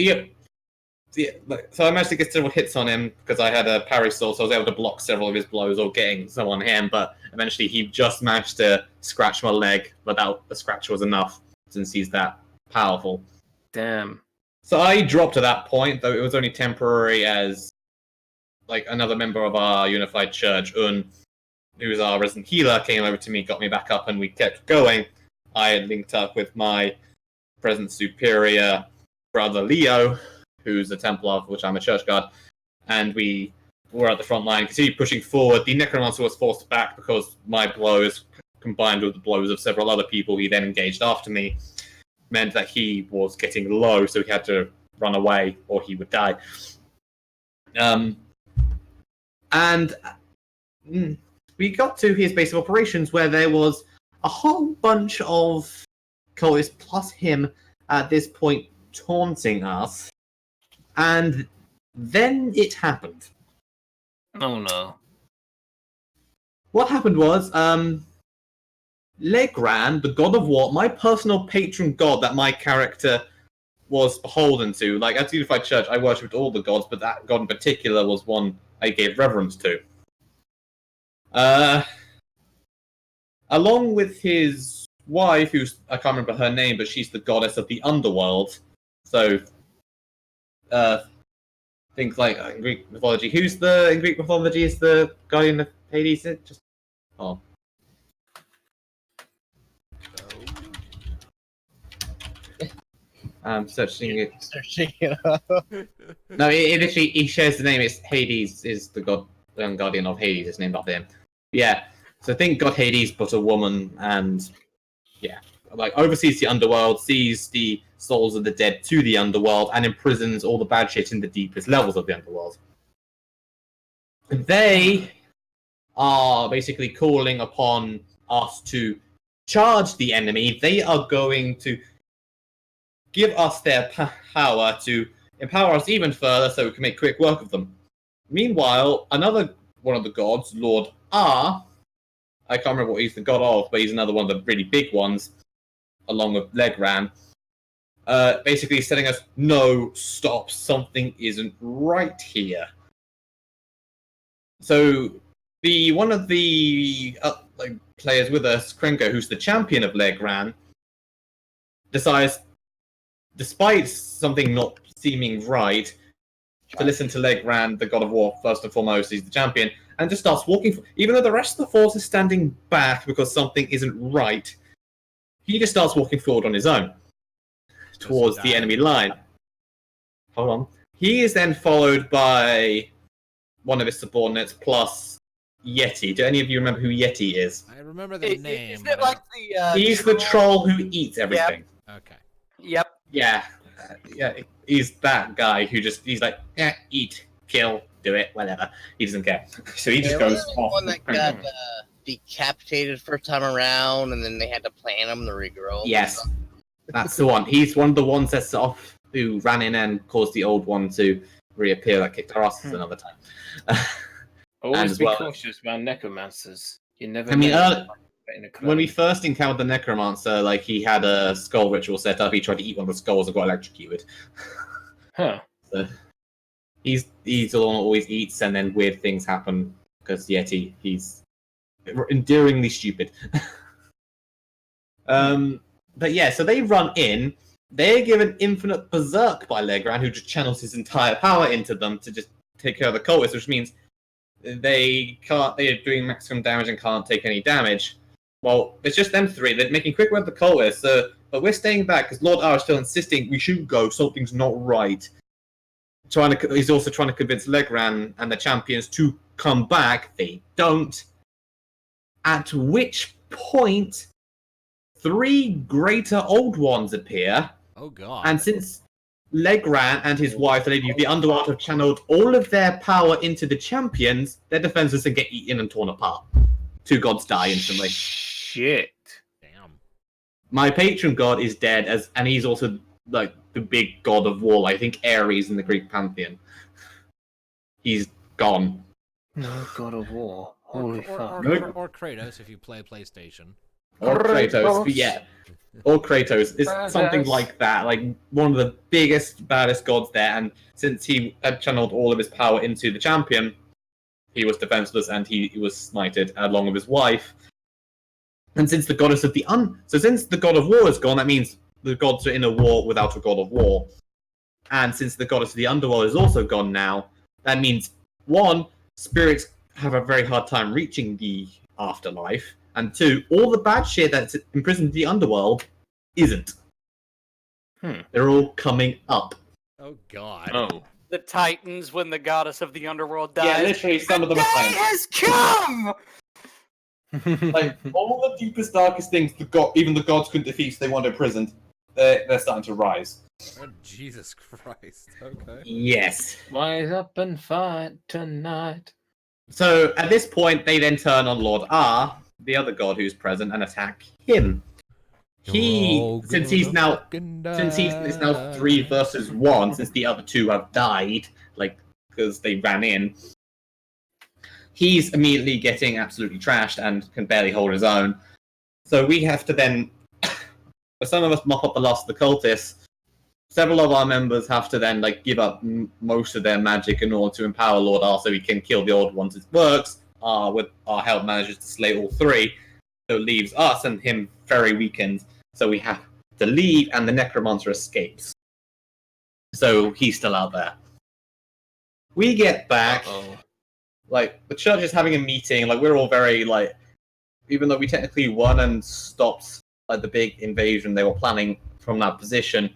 so I managed to get several hits on him because I had a parry sword, so I was able to block several of his blows or getting some on him. But eventually, he just managed to scratch my leg, but the scratch was enough since he's that powerful. Damn. So I dropped at that point, though it was only temporary, as like another member of our unified church, who's our resident healer, came over to me, got me back up, and we kept going. I had linked up with my present superior brother Leo, who's a Templar, of which I'm a church guard, and we were at the front line, continued pushing forward. The necromancer was forced back because my blows, combined with the blows of several other people he then engaged after me, meant that he was getting low, so he had to run away or he would die. And we got to his base of operations where there was a whole bunch of cultists plus him at this point taunting us. And then it happened. Oh no. What happened was, Legran, the god of war, my personal patron god that my character was beholden to. Like, at the Unified Church, I worshipped all the gods, but that god in particular was one I gave reverence to. Along with his wife, who's, I can't remember her name, but she's the goddess of the underworld. So, things like in Greek mythology. In Greek mythology is the guardian of Hades? I'm searching it. Searching it up. No, it literally, he shares the name. It's Hades is the god, guardian of Hades. It's named after him. Yeah. So think God Hades, but a woman, and yeah, like oversees the underworld, sees the souls of the dead to the underworld, and imprisons all the bad shit in the deepest levels of the underworld. They are basically calling upon us to charge the enemy. They are going to give us their power to empower us even further so we can make quick work of them. Meanwhile, another one of the gods, Lord R, I can't remember what he's the god of, but he's another one of the really big ones, along with Legran, basically telling us, no, stop, something isn't right here. So, one of the players with us, Krenko, who's the champion of Legran, decides, despite something not seeming right, to listen to Legran, the god of war, first and foremost, he's the champion, and just starts walking. Even though the rest of the force is standing back because something isn't right, he just starts walking forward on his own towards the enemy line. Hold on. He is then followed by one of his subordinates plus Yeti. Do any of you remember who Yeti is? I remember the name. Isn't but it like the? He's the troll who eats everything. Okay. Yep. Yeah. Yeah, he's that guy who he's like, yeah, eat, kill, do it, whatever. He doesn't care. So he just Yeah, goes wasn't the off. one that got decapitated first time around, and then they had to plant him to regrow him. Yes. That's the one. He's one of the ones that's off who ran in and caused the old one to reappear that kicked our asses another time. Always as be well- cautious about necromancers. You never I mean, know. In a when we clan. first encountered the necromancer, like he had a skull ritual set up. He tried to eat one of the skulls and got electrocuted. Huh. So he's the one who always eats, and then weird things happen because Yeti. He's endearingly stupid. But yeah, so they run in. They're given infinite berserk by Legrand, who just channels his entire power into them to just take care of the cultists, which means they can't. They're doing maximum damage and can't take any damage. Well, it's just them three. They're making quick work of the cultists, but we're staying back because Lord R is still insisting we should go. Something's not right. He's also trying to convince Legrand and the champions to come back. They don't. At which point, 3 greater old ones appear. Oh god. And since Legrand and his wife, the Lady of the Underworld, have channeled all of their power into the champions, their defenses can get eaten and torn apart. 2 gods die instantly. Shit. Damn. My patron god is dead, and he's also like the big god of war. I think Ares in the Greek pantheon. He's gone. No god of war. Holy fuck. Or Kratos if you play PlayStation. Or Kratos, but yeah. Or Kratos. It's something like that. Like one of the biggest, baddest gods there. And since he had channeled all of his power into the champion, he was defenseless and he was smited along with his wife. And since the goddess of the since the god of war is gone, that means the gods are in a war without a god of war. And since the goddess of the underworld is also gone now, that means 1, spirits have a very hard time reaching the afterlife, and 2, all the bad shit that's imprisoned in the underworld isn't. They're all coming up. Oh god. Oh. The Titans when the goddess of the underworld dies. Yeah, literally some of them the are day playing. has come! Like all the deepest, darkest things even the gods couldn't defeat, so they wanted imprisoned. They're starting to rise. Oh, Jesus Christ. Okay. Yes. Rise up and fight tonight. So at this point, they then turn on Lord R, the other god who's present, and attack him. Since it's now 3 versus 1, since the other 2 have died, like because they ran in, he's immediately getting absolutely trashed and can barely hold his own. So we have to then, some of us mop up the loss of the cultists. Several of our members have to then give up most of their magic in order to empower Lord R so he can kill the old ones. It works. With our help manages to slay all 3, so it leaves us and him very weakened. So we have to leave, and the necromancer escapes. So he's still out there. We get back. The church is having a meeting. We're all very even though we technically won and stopped the big invasion they were planning from that position,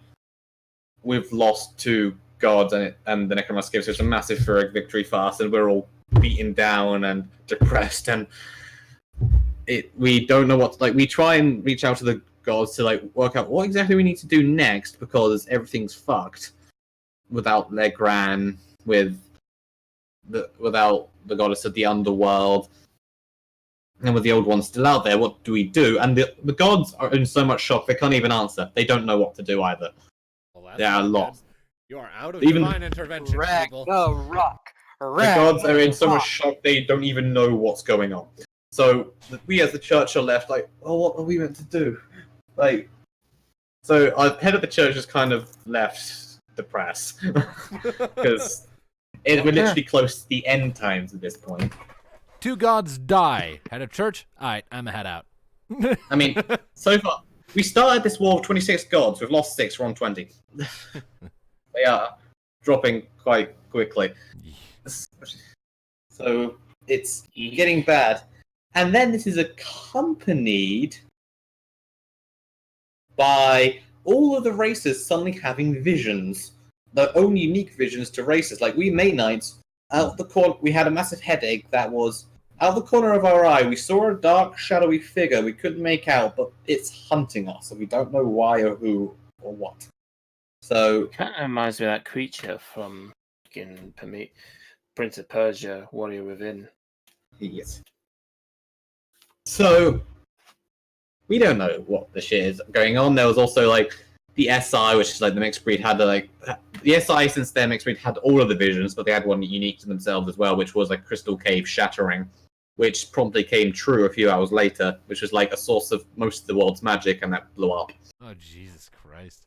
we've lost 2 gods and the necromancer gives us a massive Pyrrhic victory for us, and we're all beaten down and depressed, and we don't know what we try and reach out to the gods to work out what exactly we need to do next, because everything's fucked without Legrand, without the goddess of the underworld, and with the old ones still out there. What do we do? And the gods are in so much shock they can't even answer. They don't know what to do either. Well, They are lost. You are out of Even- divine intervention, people. Ragnarok. The gods are in so much shock they don't even know what's going on. So we as the church are left what are we meant to do? So our head of the church is kind of left depressed because we're literally close to the end times at this point. 2 gods die. Head of church? Alright, I'm gonna head out. I mean, so far we started this war with 26 gods. We've lost 6. We're on 20. They are dropping quite quickly. So it's getting bad. And then this is accompanied by all of the races suddenly having visions. Their own unique visions to races. We May Knights, out of the corner, we had a massive headache that was out of the corner of our eye. We saw a dark, shadowy figure we couldn't make out, but it's hunting us, and we don't know why or who or what. So Kind of reminds me of that creature from Prince of Persia, Warrior Within. yes. So we don't know what the shit is going on. There was also like the SI, which is like the mixed breed, had the SI, since their mixed breed had all of the visions, but they had one unique to themselves as well, which was like Crystal Cave shattering, which promptly came true a few hours later, which was like a source of most of the world's magic, and that blew up. Oh, Jesus Christ.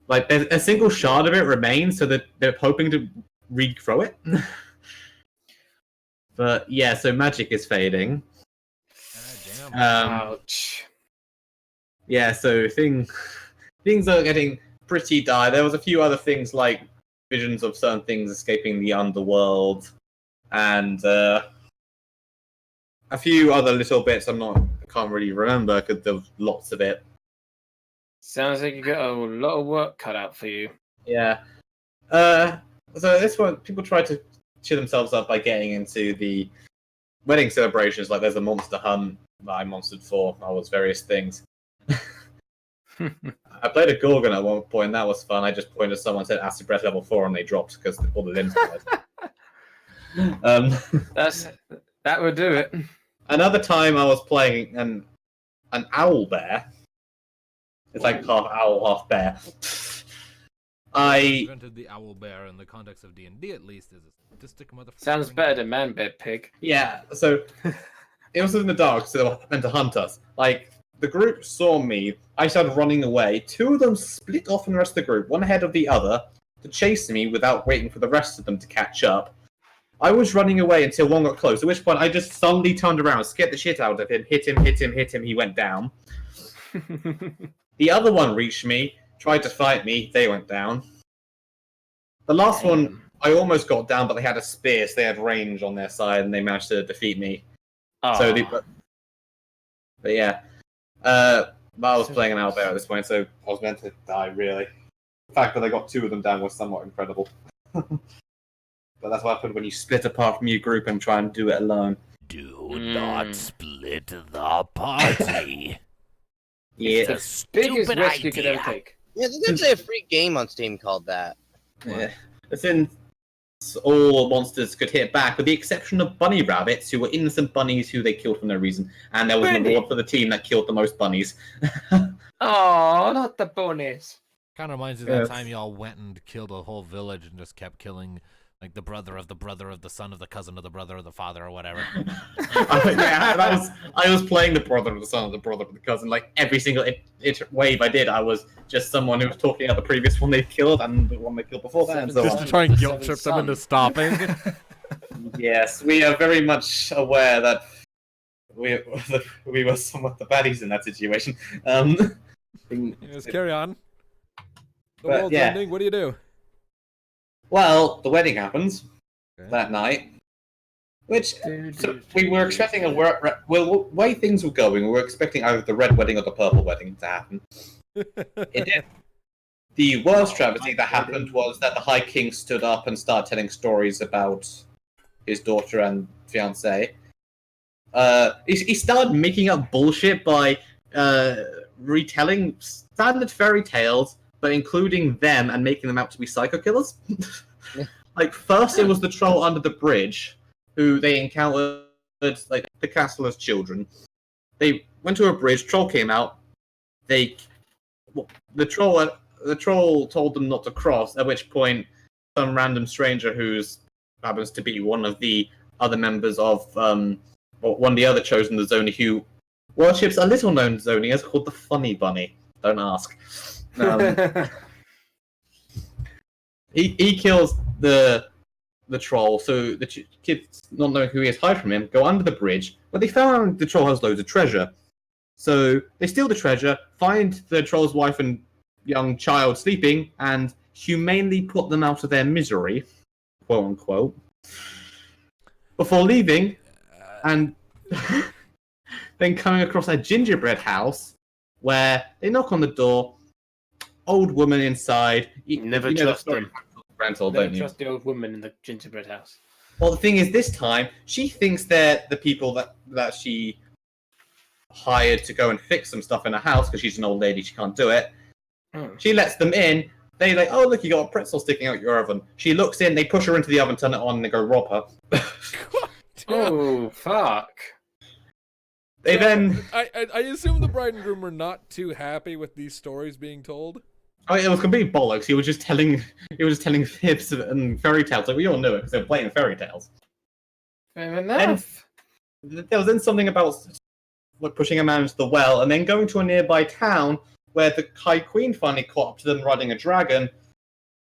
Like, there's a single shard of it remains, so that they're hoping to regrow it. But yeah, so magic is fading. Damn. Ouch. Yeah, so things are getting pretty dire. There was a few other things like visions of certain things escaping the underworld, and a few other little bits I can't really remember because there was lots of it. Sounds like you got a lot of work cut out for you. Yeah. So this one, people try to cheer themselves up by getting into the wedding celebrations. Like, there's a monster hunt that I monstered for. I was various things. I played a Gorgon at one point, and that was fun. I just pointed at someone, said acid breath level 4, and they dropped because all the limbs died. That would do it. Another time I was playing an owl bear. It's like half owl, half bear. I Invented the owl bear in the context of D&D, at least, as a sadistic motherfucker. Sounds better than man bear pig. Yeah, so it was in the dark, so they were meant to hunt us. Like, the group saw me, I started running away. Two of them split off from the rest of the group, one ahead of the other, to chase me without waiting for the rest of them to catch up. I was running away until one got close, at which point I just suddenly turned around, scared the shit out of him, hit him, he went down. The other one reached me, tried to fight me, they went down. The last one, I almost got down, but they had a spear, so they had range on their side, and they managed to defeat me. So, but yeah. But I was playing an owlbear at this point, so I was meant to die, really. The fact that I got two of them down was somewhat incredible. But that's what happened when you split apart from your group and try and do it alone. Do not split the party. Yeah. It's the biggest Stupid risk you could ever idea. take. Yeah, there's actually a free game on Steam called that. Yeah. Since all monsters could hit back, with the exception of bunny rabbits, who were innocent bunnies who they killed for no reason, and there was an award for the team that killed the most bunnies. Oh, not the bunnies. Kind of reminds me of that Yes. time y'all went and killed a whole village and just kept killing, like, the brother of the son of the cousin of the brother of the father or whatever. I was playing the brother of the son of the brother of the cousin. Like, every single wave I did, I was just someone who was talking about the previous one they killed and the one they killed before that, and so Just on. to try and guilt Seven trip them into sons. stopping. Yes, we are very much aware that we were somewhat the baddies in that situation. Yes, carry on. The But, world's yeah. ending, what do you do? Well, the wedding happens Okay. that night, which so we were expecting well, the way things were going, we were expecting either the red wedding or the purple wedding to happen. It did. The worst travesty that happened was that the High King stood up and started telling stories about his daughter and fiancé. He started making up bullshit by retelling standard fairy tales, but including them and making them out to be psycho killers. Like, first it was the troll under the bridge, who they encountered, like, the castle as children. They went to a bridge, troll came out, the troll told them not to cross, at which point some random stranger happens to be one of the other members of, or one of the other chosen, the Zoni, who worships a little-known Zoni as called the Funny Bunny. Don't ask. He kills the troll, so the kids, not knowing who he is, hide from him, go under the bridge, but they found the troll has loads of treasure. So they steal the treasure, find the troll's wife and young child sleeping, and humanely put them out of their misery, quote unquote, before leaving, and then coming across a gingerbread house where they knock on the door, old woman inside. Never you know the trust story them. of Rental, Don't don't you? trust the old woman in the gingerbread house. Well, the thing is, this time she thinks they're the people that she hired to go and fix some stuff in her house because she's an old lady, she can't do it. She lets them in. They like, oh look, you got a pretzel sticking out your oven. She looks in, they push her into the oven, turn it on, and they go rob her. Oh, fuck. They then. I assume the bride and groom were not too happy with these stories being told. Oh, it was complete bollocks. He was just telling fibs and fairy tales. Like we all knew it because they were playing fairy tales. Fair enough. There was then something about like pushing a man into the well, and then going to a nearby town where the High Queen finally caught up to them riding a dragon,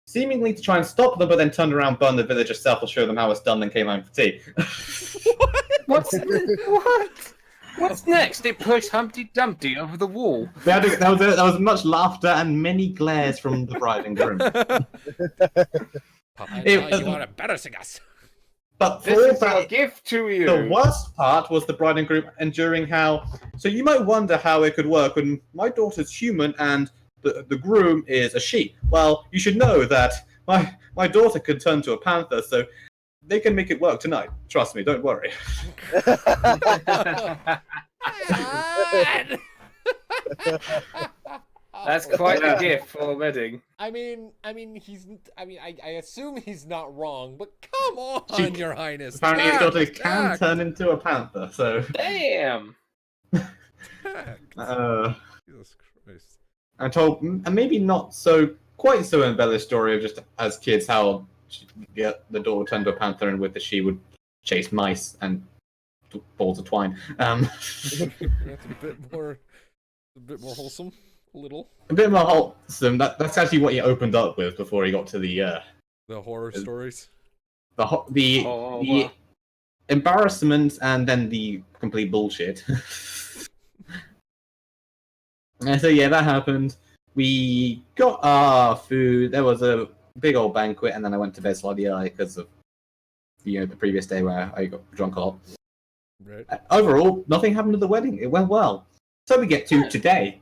seemingly to try and stop them, but then turned around, burned the village herself to show them how it's done, then came home for tea. What? What's next? They push Humpty Dumpty over the wall. There was much laughter and many glares from the bride and groom. You are embarrassing us. But for This all is our that, gift to you. the worst part was the bride and groom enduring how. So you might wonder how it could work when my daughter's human and the groom is a sheep. Well, you should know that my daughter could turn to a panther, so they can make it work tonight. Trust me, don't worry. That's quite a gift for a wedding. I assume he's not wrong, but come on, She- Your Highness. Apparently, his daughter can tact. turn into a panther. So, Damn. Jesus Christ. I told, and maybe not quite so embellished story of just as kids how the daughter turned to a panther and with the she would chase mice and balls of twine. That's a bit more wholesome. A little. A bit more wholesome. That's actually what he opened up with before he got to the horror stories. The embarrassment and then the complete bullshit. And so yeah, that happened. We got our food. There was a big old banquet, and then I went to bed slightly early because of the previous day where I got drunk a lot. Right. Overall, nothing happened at the wedding. It went well. So we get to today.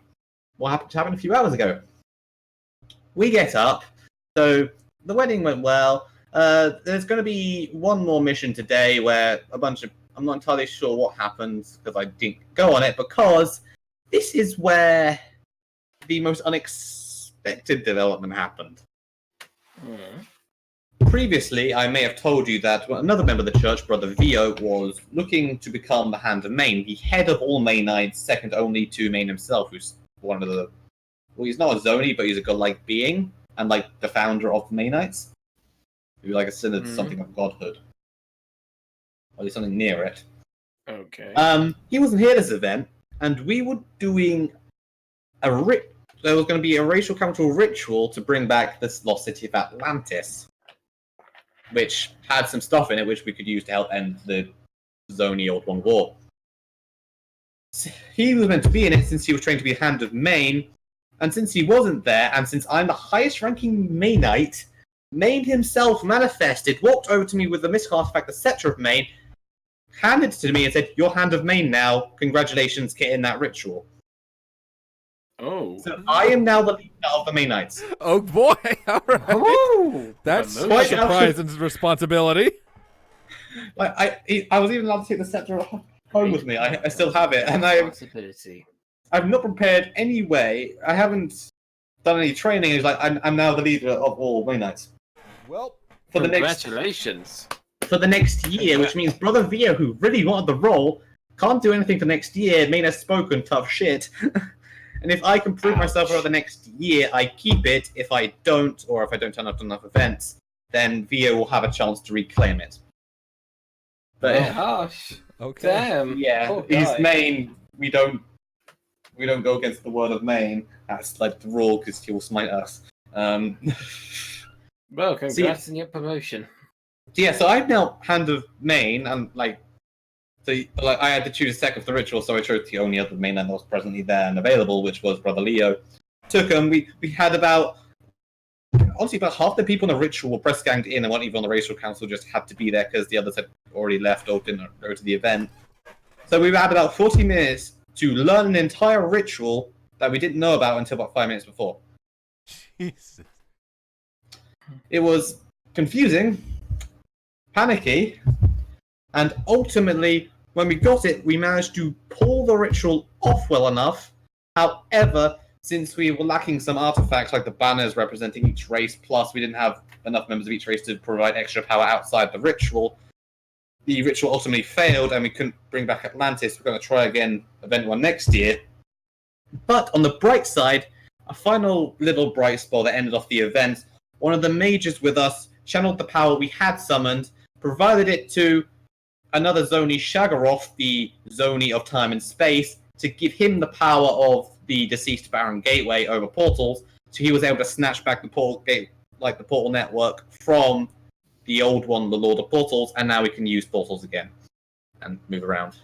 What happened a few hours ago? We get up. So the wedding went well. There's going to be one more mission today where I'm not entirely sure what happens because I didn't go on it, because this is where the most unexpected development happened. Previously, I may have told you that another member of the church, Brother Vio, was looking to become the Hand of Maine, the head of all Mainites, second only to Maine himself, who's one of the... Well, he's not a Zoni, but he's a godlike being, and like the founder of the Mainites. Who like considered something of godhood. Or at least something near it. Okay. He wasn't here at this event, and we were doing there was going to be a racial council ritual to bring back this lost city of Atlantis, which had some stuff in it which we could use to help end the Zoni Old One War. He was meant to be in it since he was trained to be a Hand of Maine, and since he wasn't there, and since I'm the highest-ranking Mainite, Maine himself manifested, walked over to me with the mystical artifact, the Scepter of Maine, handed it to me and said, "You're Hand of Maine now. Congratulations, get in that ritual." Oh. So I am now the leader of the Mainites. Oh boy! All right. Oh. That's Emotion. quite a surprise and responsibility. Like I was even allowed to take the scepter home with me. I still have it, and I've not prepared any way. I haven't done any training. It's like I'm now the leader of all Mainites. Well, For the Congratulations. next year, which means Brother Vio, who really wanted the role, can't do anything for next year. Maine has spoken tough shit. And if I can prove myself over the next year, I keep it. If I don't, or if I don't turn up to enough events, then Vio will have a chance to reclaim it. But Gosh. okay. Damn. yeah, Poor he's guy. Maine. We don't go against the word of Maine. That's like the rule because he will smite us. Well, congrats on your promotion. Yeah, so I'm now Hand of Maine, and I had to choose a second for the ritual, so I chose the only other Maine that was presently there and available, which was Brother Leo. Took him. We had about half the people in the ritual were press ganged in, and weren't even on the racial council, just had to be there because the others had already left or didn't go to the event. So we had about 40 minutes to learn an entire ritual that we didn't know about until about 5 minutes before. Jesus. It was confusing, panicky, and ultimately, when we got it, we managed to pull the ritual off well enough. However, since we were lacking some artifacts like the banners representing each race, plus we didn't have enough members of each race to provide extra power outside the ritual, the ritual ultimately failed and we couldn't bring back Atlantis, we're going to try again Event 1 next year. But on the bright side, a final little bright spot that ended off the event, one of the mages with us channeled the power we had summoned, provided it to another Zoni Shagaroth, the Zoni of time and space, to give him the power of the deceased Baron Gateway over portals, so he was able to snatch back the portal gate, like the portal network, from the old one, the Lord of Portals, and now we can use portals again and move around.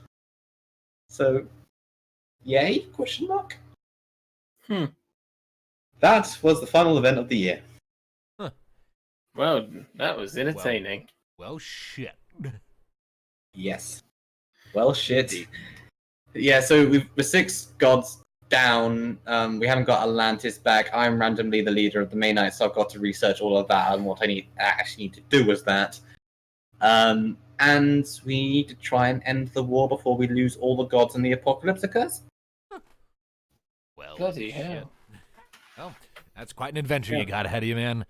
So, yay? Question mark. That was the final event of the year. Well, that was entertaining. Well, shit. Yes. Well, shit. Yeah, so we're 6 gods down. We haven't got Atlantis back. I'm randomly the leader of the main knight, so I've got to research all of that, and what I actually need to do was that. And we need to try and end the war before we lose all the gods and the apocalypse occurs. Well, Bloody shit. hell. Well, that's quite an adventure you got ahead of you, man.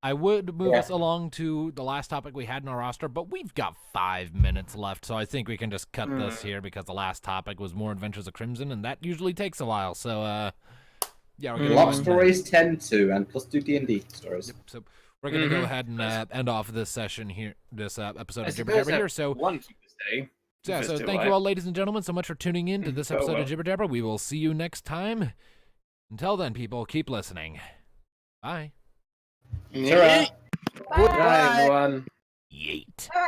I would move us along to the last topic we had in our roster, but we've got 5 minutes left, so I think we can just cut this here because the last topic was more Adventures of Crimson, and that usually takes a while. So, yeah, we're gonna Lot stories tend to, and plus do D&D stories. So we're gonna go ahead and end off this session here, this episode I of Jibber suppose Jabber here. So, one to say. yeah, so thank you all, ladies and gentlemen, so much for tuning in to this episode of Jibber Jabber. We will see you next time. Until then, people, keep listening. Bye. Goodbye, everyone. Yeet. Bye.